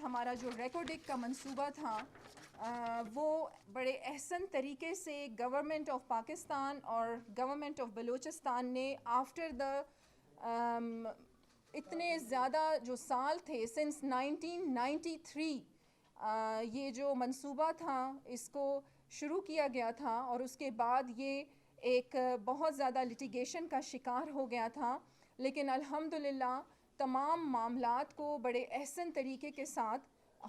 ہمارا جو ریکارڈک کا منصوبہ تھا وہ بڑے احسن طریقے سے گورنمنٹ آف پاکستان اور گورنمنٹ آف بلوچستان نے آفٹر دا اتنے زیادہ جو سال تھے سنس 1993 یہ جو منصوبہ تھا اس کو شروع کیا گیا تھا اور اس کے بعد یہ ایک بہت زیادہ لٹیگیشن کا شکار ہو گیا تھا، لیکن الحمدللہ تمام معاملات کو بڑے احسن طریقے کے ساتھ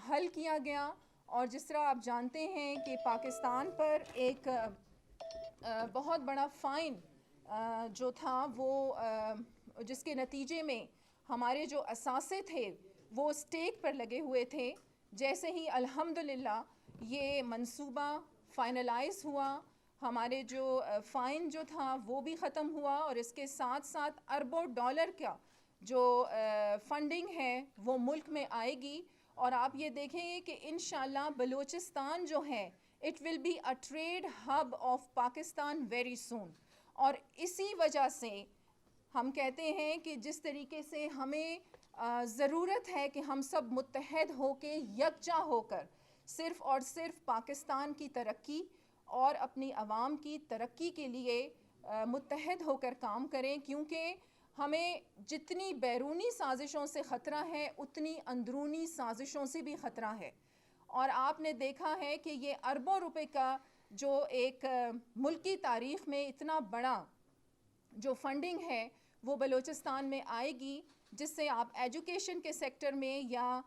حل کیا گیا. اور جس طرح آپ جانتے ہیں کہ پاکستان پر ایک بہت بڑا فائن جو تھا وہ جس کے نتیجے میں ہمارے جو اثاثے تھے وہ اسٹیک پر لگے ہوئے تھے، جیسے ہی الحمدللہ یہ منصوبہ فائنلائز ہوا ہمارے جو فائن جو تھا وہ بھی ختم ہوا اور اس کے ساتھ ساتھ اربوں ڈالر کا جو فنڈنگ ہے وہ ملک میں آئے گی. اور آپ یہ دیکھیں گے کہ انشاءاللہ بلوچستان جو ہے it will be a trade hub of Pakistan very soon. اور اسی وجہ سے ہم کہتے ہیں کہ جس طریقے سے ہمیں ضرورت ہے کہ ہم سب متحد ہو کے یکجا ہو کر صرف اور صرف پاکستان کی ترقی اور اپنی عوام کی ترقی کے لیے متحد ہو کر کام کریں، کیونکہ ہمیں جتنی بیرونی سازشوں سے خطرہ ہے اتنی اندرونی سازشوں سے بھی خطرہ ہے. اور آپ نے دیکھا ہے کہ یہ اربوں روپے کا جو ایک ملکی تاریخ میں اتنا بڑا جو فنڈنگ ہے وہ بلوچستان میں آئے گی، جس سے آپ ایجوکیشن کے سیکٹر میں یا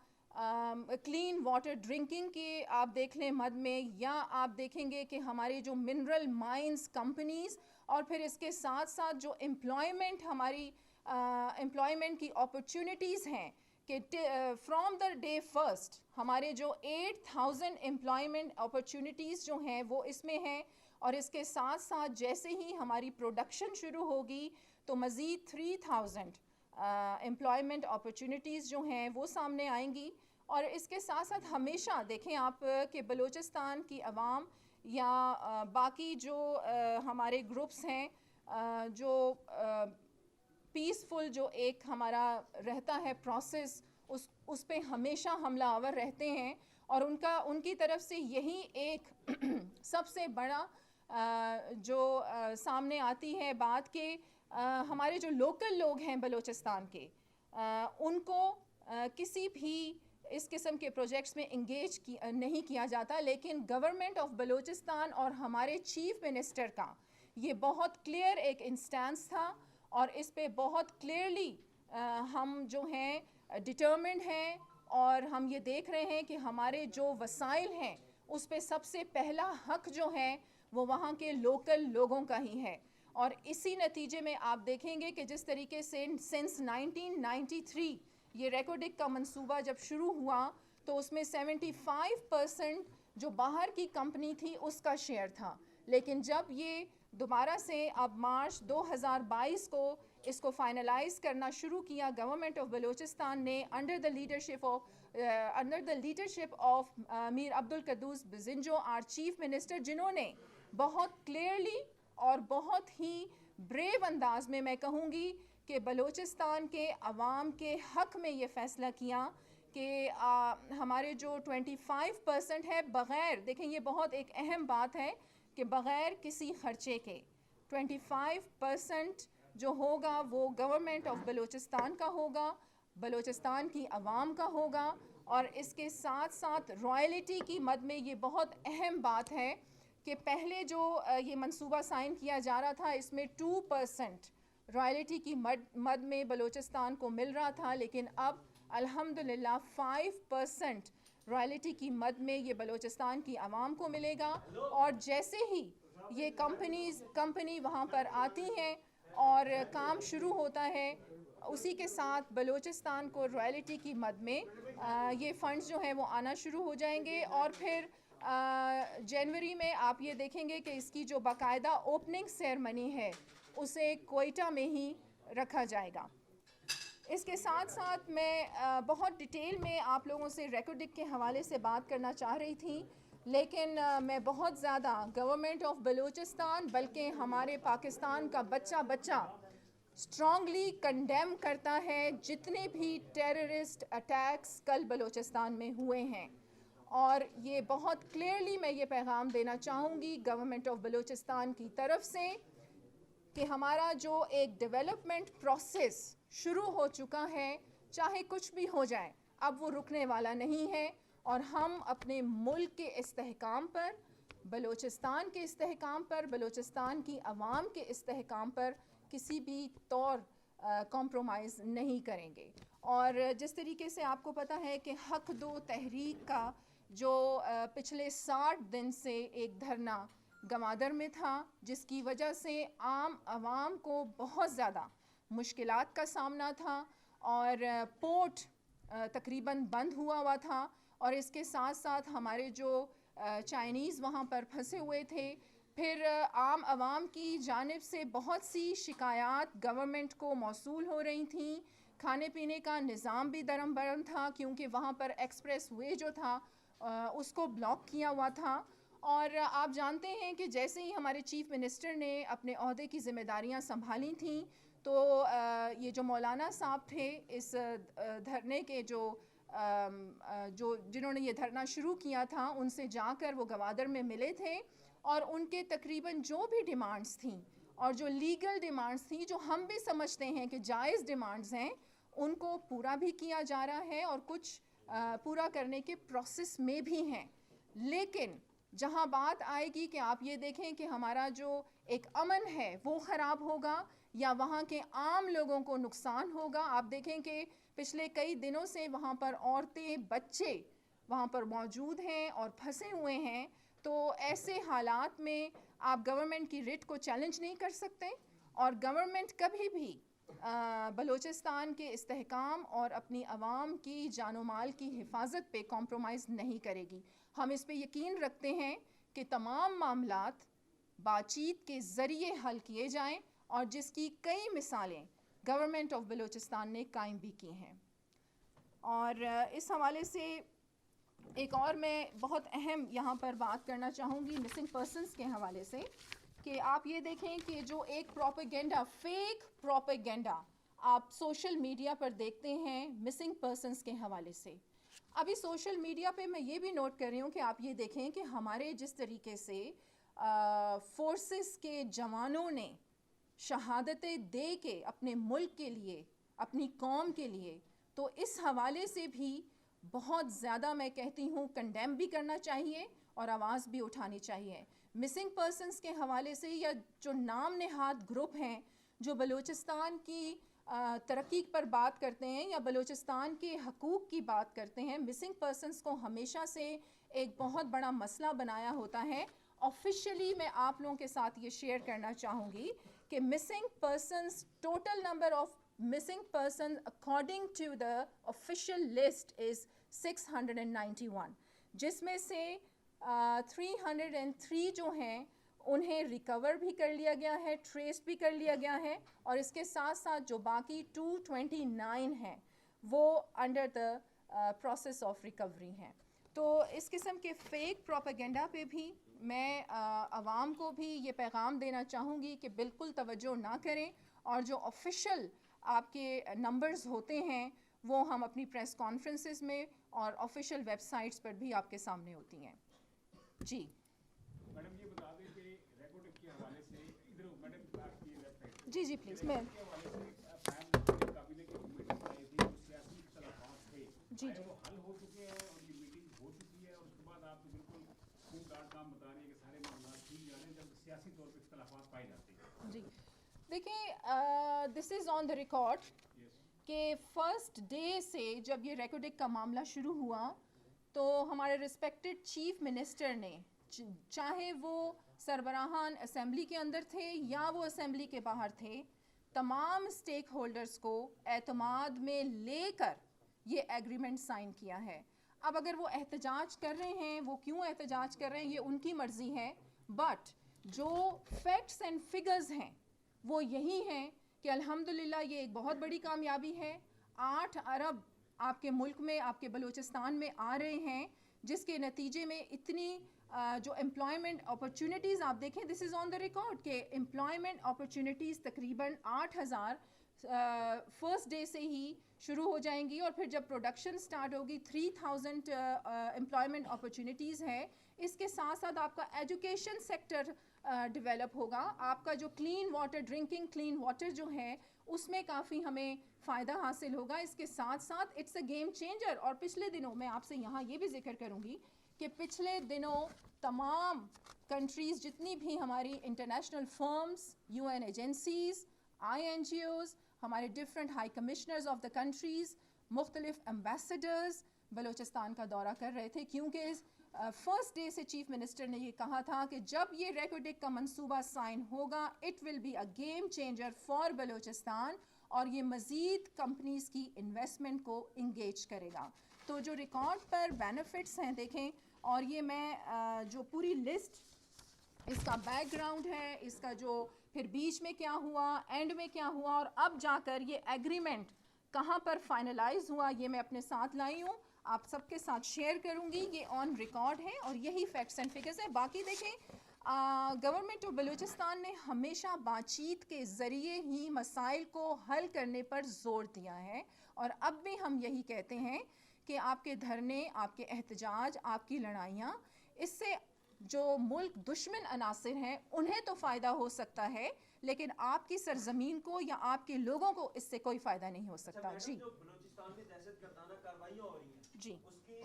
کلین واٹر ڈرنکنگ کے آپ دیکھ لیں مد میں، یا آپ دیکھیں گے کہ ہمارے جو منرل مائنز کمپنیز اور پھر اس کے ساتھ ساتھ جو امپلائمنٹ ہماری امپلائمنٹ کی اپرچونٹیز ہیں کہ فرام دا ڈے فرسٹ ہمارے جو 8000 امپلائمنٹ اپرچونٹیز جو ہیں وہ اس میں ہیں. اور اس کے ساتھ ساتھ جیسے ہی ہماری پروڈکشن شروع ہوگی تو مزید 3000 امپلائمنٹ اپرچونٹیز جو ہیں وہ سامنے آئیں گی. اور اس کے ساتھ ساتھ ہمیشہ دیکھیں آپ کہ بلوچستان کی عوام یا باقی جو ہمارے گروپس ہیں جو پیسفل جو ایک ہمارا رہتا ہے پروسیس اس پہ ہمیشہ حملہ آور رہتے ہیں. اور ان کی طرف سے یہی ایک سب سے بڑا جو سامنے آتی ہے بات کہ ہمارے جو لوکل لوگ ہیں بلوچستان کے ان کو کسی بھی اس قسم کے پروجیکٹس میں انگیج نہیں کیا جاتا، لیکن گورنمنٹ آف بلوچستان اور ہمارے چیف منسٹر کا یہ بہت کلیئر ایک انسٹانس تھا اور اس پہ بہت کلیئرلی ہم جو ہیں ڈٹرمنڈ ہیں اور ہم یہ دیکھ رہے ہیں کہ ہمارے جو وسائل ہیں اس پہ سب سے پہلا حق جو ہے وہ وہاں کے لوکل لوگوں کا ہی ہے. اور اسی نتیجے میں آپ دیکھیں گے کہ جس طریقے سے سنس 1993 یہ ریکارڈک کا منصوبہ جب شروع ہوا تو اس میں 75% جو باہر کی کمپنی تھی اس کا شیئر تھا، لیکن جب یہ دوبارہ سے اب مارچ 2022 کو اس کو فائنلائز کرنا شروع کیا گورنمنٹ آف بلوچستان نے under the leadership of Mir Abdul Quddus Bizenjo our chief minister, جنہوں نے بہت کلیئرلی اور بہت ہی بریو انداز میں کہوں گی کہ بلوچستان کے عوام کے حق میں یہ فیصلہ کیا کہ ہمارے جو 25% ہے بغیر، دیکھیں یہ بہت ایک اہم بات ہے کہ بغیر کسی خرچے کے 25% جو ہوگا وہ گورنمنٹ آف بلوچستان کا ہوگا، بلوچستان کی عوام کا ہوگا. اور اس کے ساتھ ساتھ رائلٹی کی مد میں یہ بہت اہم بات ہے کہ پہلے جو یہ منصوبہ سائن کیا جا رہا تھا اس میں 2% رائلٹی کی مد میں بلوچستان کو مل رہا تھا، لیکن اب الحمدللہ 5% رائلٹی کی مد میں یہ بلوچستان کی عوام کو ملے گا. اور جیسے ہی یہ کمپنی وہاں پر آتی ہیں اور کام شروع ہوتا ہے اسی کے ساتھ بلوچستان کو رائلٹی کی مد میں یہ فنڈز جو ہیں وہ آنا شروع ہو جائیں گے. اور پھر جنوری میں آپ یہ دیکھیں گے کہ اس کی جو باقاعدہ اوپننگ سیرمنی ہے اسے کوئٹہ میں ہی رکھا جائے گا. اس کے ساتھ ساتھ میں بہت ڈیٹیل میں آپ لوگوں سے ریکارڈک کے حوالے سے بات کرنا چاہ رہی تھی، لیکن میں بہت زیادہ گورنمنٹ آف بلوچستان بلکہ ہمارے پاکستان کا بچہ اسٹرانگلی کنڈیم کرتا ہے جتنے بھی ٹیررسٹ اٹیکس کل بلوچستان میں ہوئے ہیں. اور یہ بہت کلیئرلی میں یہ پیغام دینا چاہوں گی گورنمنٹ آف بلوچستان کی طرف سے کہ ہمارا جو ایک ڈیولپمنٹ پروسیس شروع ہو چکا ہے, چاہے کچھ بھی ہو جائے, اب وہ رکنے والا نہیں ہے. اور ہم اپنے ملک کے استحکام پر, بلوچستان کے استحکام پر, بلوچستان کی عوام کے استحکام پر کسی بھی طور کمپرومائز نہیں کریں گے. اور جس طریقے سے آپ کو پتہ ہے کہ حق دو تحریک کا جو پچھلے 60 دن سے ایک دھرنا گمادر میں تھا, جس کی وجہ سے عام عوام کو بہت زیادہ مشکلات کا سامنا تھا, اور پورٹ تقریباً بند ہوا تھا, اور اس کے ساتھ ساتھ ہمارے جو چائنیز وہاں پر پھنسے ہوئے تھے. پھر عام عوام کی جانب سے بہت سی شکایات گورنمنٹ کو موصول ہو رہی تھیں. کھانے پینے کا نظام بھی درم برم تھا, کیونکہ وہاں پر ایکسپریس وے جو تھا اس کو بلاک کیا ہوا تھا. اور آپ جانتے ہیں کہ جیسے ہی ہمارے چیف منسٹر نے اپنے عہدے کی ذمہ داریاں سنبھالی تھیں, تو یہ جو مولانا صاحب تھے اس دھرنے کے جنہوں نے یہ دھرنا شروع کیا تھا, ان سے جا کر وہ گوادر میں ملے تھے, اور ان کے تقریباً جو بھی ڈیمانڈز تھیں اور جو لیگل ڈیمانڈز تھیں, جو ہم بھی سمجھتے ہیں کہ جائز ڈیمانڈز ہیں, ان کو پورا بھی کیا جا رہا ہے, اور کچھ پورا کرنے کے پروسیس میں بھی ہیں. لیکن جہاں بات آئے گی کہ آپ یہ دیکھیں کہ ہمارا جو ایک امن ہے وہ خراب ہوگا یا وہاں کے عام لوگوں کو نقصان ہوگا. آپ دیکھیں کہ پچھلے کئی دنوں سے وہاں پر عورتیں, بچے وہاں پر موجود ہیں اور پھنسے ہوئے ہیں. تو ایسے حالات میں آپ گورنمنٹ کی ریٹ کو چیلنج نہیں کر سکتے, اور گورنمنٹ کبھی بھی بلوچستان کے استحکام اور اپنی عوام کی جان و مال کی حفاظت پہ کمپرومائز نہیں کرے گی. ہم اس پہ یقین رکھتے ہیں کہ تمام معاملات بات چیت کے ذریعے حل کیے جائیں, اور جس کی کئی مثالیں گورنمنٹ آف بلوچستان نے قائم بھی کی ہیں. اور اس حوالے سے ایک اور میں بہت اہم یہاں پر بات کرنا چاہوں گی مسنگ پرسنس کے حوالے سے, کہ آپ یہ دیکھیں کہ جو ایک پروپیگنڈا, فیک پروپیگنڈا آپ سوشل میڈیا پر دیکھتے ہیں مسنگ پرسنس کے حوالے سے. ابھی سوشل میڈیا پہ میں یہ بھی نوٹ کر رہی ہوں کہ آپ یہ دیکھیں کہ ہمارے جس طریقے سے فورسز کے جوانوں نے شہادتیں دے کے اپنے ملک کے لیے, اپنی قوم کے لیے, تو اس حوالے سے بھی بہت زیادہ میں کہتی ہوں کنڈیم بھی کرنا چاہیے اور آواز بھی اٹھانی چاہیے. مسنگ پرسنس کے حوالے سے, یا جو نام نہاد گروپ ہیں جو بلوچستان کی ترقی پر بات کرتے ہیں یا بلوچستان کے حقوق کی بات کرتے ہیں, مسنگ پرسنس کو ہمیشہ سے ایک بہت بڑا مسئلہ بنایا ہوتا ہے. آفیشیلی میں آپ لوگوں کے ساتھ یہ شیئر کرنا چاہوں گی کہ missing persons, total number of missing person according to the official list is 691, جس میں سے 303 جو ہیں انہیں ریکور بھی کر لیا گیا ہے, ٹریس بھی کر لیا گیا ہے, اور اس کے ساتھ ساتھ جو باقی 229 ہیں وہ under the process of recovery ہیں. تو اس قسم کے فیک پروپیگنڈا پہ بھی میں عوام کو بھی یہ پیغام دینا چاہوں گی کہ بالکل توجہ نہ کریں, اور جو آفیشیل آپ کے نمبرز ہوتے ہیں وہ ہم اپنی پریس کانفرنسز میں اور آفیشیل ویب سائٹس پر بھی آپ کے سامنے ہوتی ہیں. جی میڈم یہ بتا دیں کہ ریکارڈ کے حوالے سے ادھر میڈم آپ کی ویب سائٹ جی جی پلیز. میں کے حوالے سے کابینہ کی میٹنگ آئی تھی, جو سیاسی اختلافات تھے, جی وہ حل ہو چکے ہیں, ان کی میٹنگ ہو چکی ہے, اور اس کے بعد آپ بالکل خوب ڈاٹ کام بتا رہی ہیں کہ سارے معاملات ٹھیک جا رہے ہیں جب سیاسی طور پہ اختلافات پائے جاتے ہیں. جی دیکھیں, دس از آن دا ریکارڈ کہ فرسٹ ڈے سے جب یہ ریکوڈک کا معاملہ شروع ہوا تو ہمارے رسپیکٹڈ چیف منسٹر نے, چاہے وہ سربراہان اسمبلی کے اندر تھے یا وہ اسمبلی کے باہر تھے, تمام اسٹیک ہولڈرز کو اعتماد میں لے کر یہ ایگریمنٹ سائن کیا ہے. اب اگر وہ احتجاج کر رہے ہیں, وہ کیوں احتجاج کر رہے ہیں یہ ان کی مرضی ہے, بٹ جو فیکٹس اینڈ فگرز ہیں وہ یہی ہیں کہ الحمدللہ یہ ایک بہت بڑی کامیابی ہے. 8 ارب آپ کے ملک میں, آپ کے بلوچستان میں آ رہے ہیں, جس کے نتیجے میں اتنی جو امپلائمنٹ اپرچونیٹیز آپ دیکھیں دس از آن دا ریکارڈ کہ امپلائمنٹ اپرچونیٹیز تقریباً 8,000 فرسٹ ڈے سے ہی شروع ہو جائیں گی اور پھر جب پروڈکشن سٹارٹ ہوگی 3,000 امپلائمنٹ اپرچونیٹیز ہیں. اس کے ساتھ ساتھ آپ کا ایجوکیشن سیکٹر ڈیولپ ہوگا. آپ کا جو clean water drinking clean water جو ہے اس میں کافی ہمیں فائدہ حاصل ہوگا. اس کے ساتھ ساتھ اٹس اے گیم چینجر. اور پچھلے دنوں میں آپ سے یہاں یہ بھی ذکر کروں گی کہ پچھلے دنوں تمام کنٹریز جتنی بھی ہماری international firms, U N agencies, I N G Os, ہمارے different high commissioners of the countries, مختلف ایمبیسڈرز بلوچستان کا دورہ کر رہے تھے, کیونکہ فرسٹ ڈے سے چیف منسٹر نے یہ کہا تھا کہ جب یہ ریکوڈک کا منصوبہ سائن ہوگا it will be a game changer for Balochistan اور یہ مزید کمپنیز کی انویسٹمنٹ کو انگیج کرے گا. تو جو ریکارڈ پر بینیفٹس ہیں دیکھیں, اور یہ میں جو پوری لسٹ اس کا بیک گراؤنڈ ہے, اس کا جو پھر بیچ میں کیا ہوا, اینڈ میں کیا ہوا, اور اب جا کر یہ ایگریمنٹ کہاں پر فائنلائز ہوا, یہ میں اپنے ساتھ لائی ہوں, آپ سب کے ساتھ شیئر کروں گی. یہ آن ریکارڈ ہے اور یہی فیکٹس اینڈ فگرز ہیں. باقی دیکھیں گورنمنٹ آف بلوچستان نے ہمیشہ بات چیت کے ذریعے ہی مسائل کو حل کرنے پر زور دیا ہے, اور اب بھی ہم یہی کہتے ہیں کہ آپ کے دھرنے, آپ کے احتجاج, آپ کی لڑائیاں, اس سے جو ملک دشمن عناصر ہیں انہیں تو فائدہ ہو سکتا ہے, لیکن آپ کی سرزمین کو یا آپ کے لوگوں کو اس سے کوئی فائدہ نہیں ہو سکتا. جی جو بلوچستان میں دہشت گردانہ کارروائیاں ہو رہی ہیں, جی, اس کی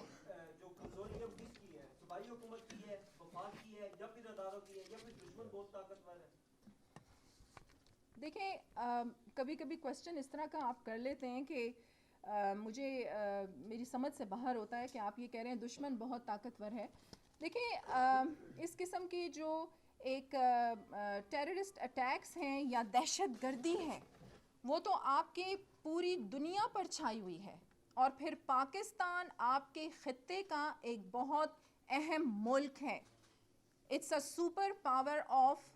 جو کمزوری ہے کس کی ہے؟ صوبائی حکومت کی ہے, وفاق کی ہے, یا پھر اداروں کی ہے, یا پھر دشمن بہت طاقتور ہے؟ دیکھیں کبھی کبھی کوشچن اس طرح کا آپ کر لیتے ہیں کہ مجھے میری سمجھ سے باہر ہوتا ہے کہ آپ یہ کہہ رہے ہیں دشمن بہت طاقتور ہے. دیکھیں اس قسم کی جو ایک ٹیررسٹ اٹیکس ہیں یا دہشت گردی ہے وہ تو آپ کے پوری دنیا پر چھائی ہوئی ہے, اور پھر پاکستان آپ کے خطے کا ایک بہت اہم ملک ہے. It's a super power of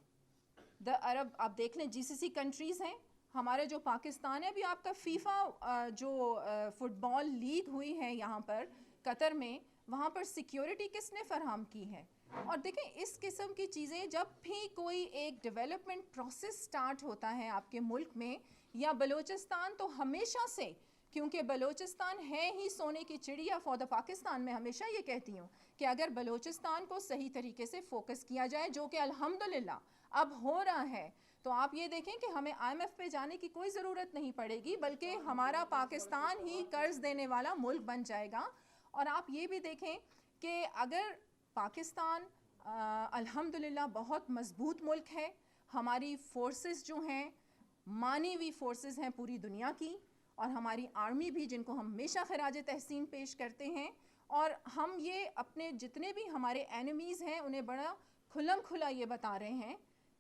the Arab. آپ دیکھ لیں جی سی سی کنٹریز ہیں, ہمارے جو پاکستان ہے, ابھی آپ کا فیفا جو فٹ بال لیگ ہوئی ہے یہاں پر قطر میں, وہاں پر سیکیورٹی کس نے فراہم کی ہے. اور دیکھیں اس قسم کی چیزیں جب بھی کوئی ایک ڈیولپمنٹ پروسیس سٹارٹ ہوتا ہے آپ کے ملک میں, یا بلوچستان تو ہمیشہ سے, کیونکہ بلوچستان ہے ہی سونے کی چڑیا فار دا پاکستان, میں ہمیشہ یہ کہتی ہوں کہ اگر بلوچستان کو صحیح طریقے سے فوکس کیا جائے, جو کہ الحمدللہ اب ہو رہا ہے, تو آپ یہ دیکھیں کہ ہمیں آئی ایم ایف پہ جانے کی کوئی ضرورت نہیں پڑے گی, بلکہ ہمارا پاکستان ہی قرض دینے والا ملک بن جائے گا. اور آپ یہ بھی دیکھیں کہ اگر پاکستان الحمدللہ بہت مضبوط ملک ہے, ہماری فورسز جو ہیں مانی ہوئی فورسز ہیں پوری دنیا کی, اور ہماری آرمی بھی جن کو ہم ہمیشہ خراج تحسین پیش کرتے ہیں, اور ہم یہ اپنے جتنے بھی ہمارے اینیمیز ہیں انہیں بڑا کھلم کھلا یہ بتا رہے ہیں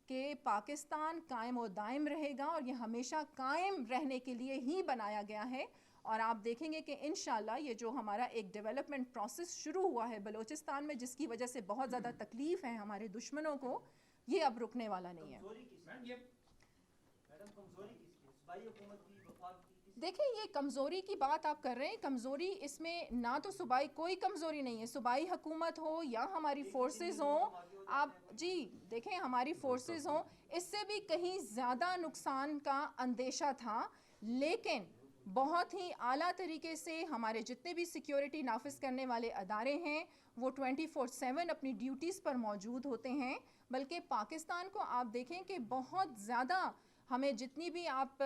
کہ پاکستان قائم و دائم رہے گا, اور یہ ہمیشہ قائم رہنے کے لیے ہی بنایا گیا ہے. اور آپ دیکھیں گے کہ انشاءاللہ یہ جو ہمارا ایک ڈیولپمنٹ پروسیس شروع ہوا ہے بلوچستان میں, جس کی وجہ سے بہت زیادہ تکلیف ہے ہمارے دشمنوں کو, یہ اب رکنے والا نہیں ہے. دیکھیں یہ کمزوری کی بات آپ کر رہے ہیں, کمزوری اس میں نہ تو صوبائی کوئی کمزوری نہیں ہے, صوبائی حکومت ہو یا ہماری فورسز ہوں, آپ جی دیکھیں ہماری فورسز ہوں, اس سے بھی کہیں زیادہ نقصان کا اندیشہ تھا, لیکن بہت ہی اعلیٰ طریقے سے ہمارے جتنے بھی سیکیورٹی نافذ کرنے والے ادارے ہیں وہ 24/7 اپنی ڈیوٹیز پر موجود ہوتے ہیں. بلکہ پاکستان کو آپ دیکھیں کہ بہت زیادہ ہمیں جتنی بھی آپ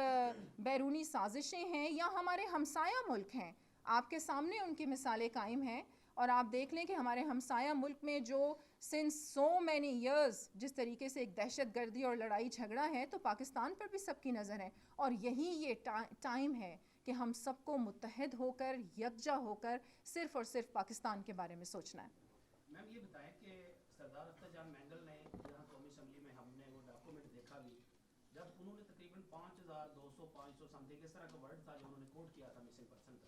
بیرونی سازشیں ہیں یا ہمارے ہمسایہ ملک ہیں, آپ کے سامنے ان کی مثالیں قائم ہیں, اور آپ دیکھ لیں کہ ہمارے ہمسایہ ملک میں جو سنس سو مینی ایئرز جس طریقے سے ایک دہشت گردی اور لڑائی جھگڑا ہے, تو پاکستان پر بھی سب کی نظر ہے, اور یہی یہ ٹائم ہے کہ ہم سب کو متحد ہو کر یکجا ہو کر صرف اور صرف پاکستان کے بارے میں سوچنا ہے. میم یہ بتائیں کہ سردار اختر جان مینگل نے یہاں قومی اسمبلی میں ہم نے وہ ڈاکومنٹ دیکھا بھی, جب انہوں نے تقریباً 5,200 سم تھنگ اس طرح کا ورڈ تھا جو انہوں نے کوٹ کیا تھا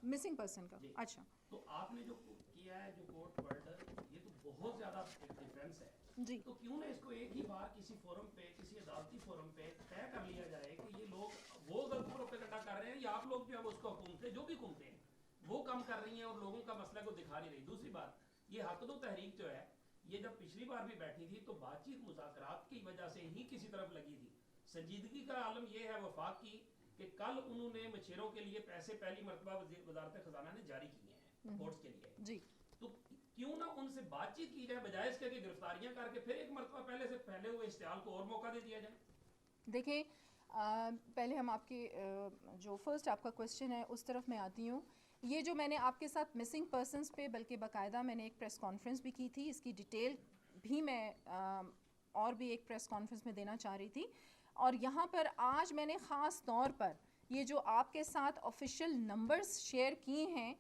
مسنگ پرسن کا. اچھا, تو آپ نے جو کیا ہے جو کوٹ ورڈ, یہ تو بہت زیادہ ڈفرینس ہے جی, تو کیوں نہ اس کو ایک ہی بار کسی فورم پہ, کسی عدالتی فورم پہ طے کر لیا جائے کہ یہ لوگ وہ غلط پروپیگنڈا کر رہے ہیں یا آپ لوگ جو ہے اس کو حکومتیں جو بھی حکومتیں ہیں وہ کام کر رہی ہیں اور لوگوں کا مسئلہ کو دکھا نہیں رہی. دوسری بات یہ حق دو تحریک جو ہے یہ جب پچھلی بار بھی بیٹھی تھی تو بات چیت مذاکرات کی وجہ سے ہی کسی طرف لگی تھی. سنجیدگی کا عالم یہ ہے وفاق کی کہ کل انہوں نے مچھیروں کے لیے پیسے پہلی مرتبہ وزارت خزانہ نے جاری کیے ہیں کورٹس کے لیے جی. تو کیوں نہ ان سے بات چیت کی جائے بجائے اس کے کہ گرفتاریاں کر کے پھر ایک مرتبہ پہلے سے پھیلے ہوئے اشتعال کو اور موقع دے دیا جائے. دیکھیں پہلے ہم آپ کے جو فرسٹ آپ کا کویسچن ہے اس طرف میں آتی ہوں. یہ جو میں نے آپ کے ساتھ مسنگ پرسنس پہ بلکہ باقاعدہ میں نے ایک پریس کانفرنس بھی کی تھی, اس کی ڈیٹیل بھی میں اور بھی ایک پریس کانفرنس میں دینا چاہ رہی تھی. اور یہاں پر آج میں نے خاص طور پر یہ جو آپ کے ساتھ آفیشیل نمبرز شیئر کیے ہیں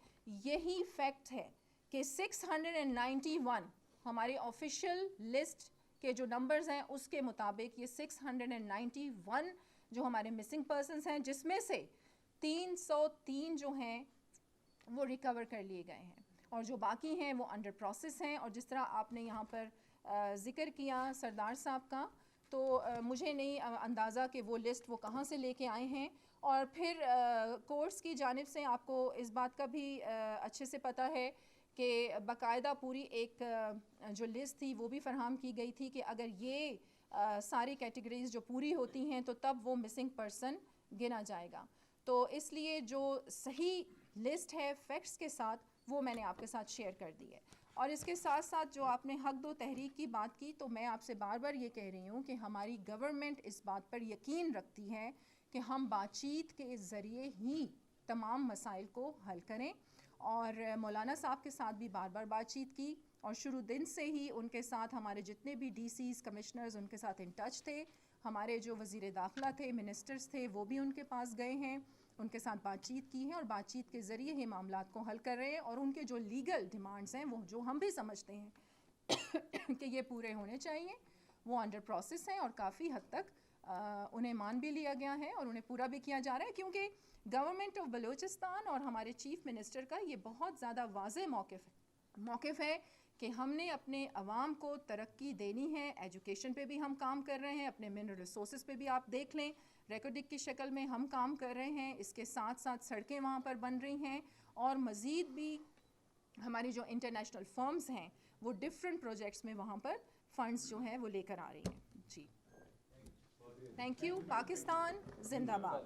یہی فیکٹ ہے کہ 691 ہماری آفیشیل لسٹ کے جو نمبرز ہیں اس کے مطابق یہ 691 جو ہمارے مسنگ پرسنس ہیں, جس میں سے 303 جو ہیں وہ ریکور کر لیے گئے ہیں اور جو باقی ہیں وہ انڈر پروسیس ہیں. اور جس طرح آپ نے یہاں پر ذکر کیا سردار صاحب کا, تو مجھے نہیں اندازہ کہ وہ لسٹ وہ کہاں سے لے کے آئے ہیں. اور پھر کورٹس کی جانب سے آپ کو اس بات کا بھی اچھے سے پتہ ہے کہ باقاعدہ پوری ایک جو لسٹ تھی وہ بھی فراہم کی گئی تھی کہ اگر یہ ساری کیٹیگریز جو پوری ہوتی ہیں تو تب وہ مسنگ پرسن گنا جائے گا. تو اس لیے جو صحیح لسٹ ہے فیکٹس کے ساتھ وہ میں نے آپ کے ساتھ شیئر کر دی ہے. اور اس کے ساتھ ساتھ جو آپ نے حق دو تحریک کی بات کی, تو میں آپ سے بار بار یہ کہہ رہی ہوں کہ ہماری گورنمنٹ اس بات پر یقین رکھتی ہے کہ ہم بات چیت کے ذریعے ہی تمام مسائل کو حل کریں. اور مولانا صاحب کے ساتھ بھی بار بار بات چیت کی اور شروع دن سے ہی ان کے ساتھ ہمارے جتنے بھی ڈی سیز کمشنرز ان کے ساتھ ان ٹچ تھے. ہمارے جو وزیر داخلہ تھے منسٹرز تھے وہ بھی ان کے پاس گئے ہیں, ان کے ساتھ بات چیت کی ہے اور بات چیت کے ذریعے ہی معاملات کو حل کر رہے ہیں. اور ان کے جو لیگل ڈیمانڈز ہیں وہ جو ہم بھی سمجھتے ہیں کہ یہ پورے ہونے چاہیے وہ انڈر پروسیس ہیں اور کافی حد تک انہیں مان بھی لیا گیا ہے اور انہیں پورا بھی کیا جا رہا ہے. کیونکہ گورنمنٹ آف بلوچستان اور ہمارے چیف منسٹر کا یہ بہت زیادہ واضح موقف ہے کہ ہم نے اپنے عوام کو ترقی دینی ہے. ایجوکیشن پہ بھی ہم کام کر رہے ہیں, اپنے منرل ریسورسز پہ بھی آپ دیکھ لیں ریکارڈک کی شکل میں ہم کام کر رہے ہیں. اس کے ساتھ ساتھ سڑکیں وہاں پر بن رہی ہیں اور مزید بھی ہماری جو انٹرنیشنل فرمز ہیں وہ ڈفرینٹ پروجیکٹس میں وہاں پر فنڈز جو ہیں وہ لے کر آ رہی ہیں. جی تھینک یو. پاکستان زندہ باد.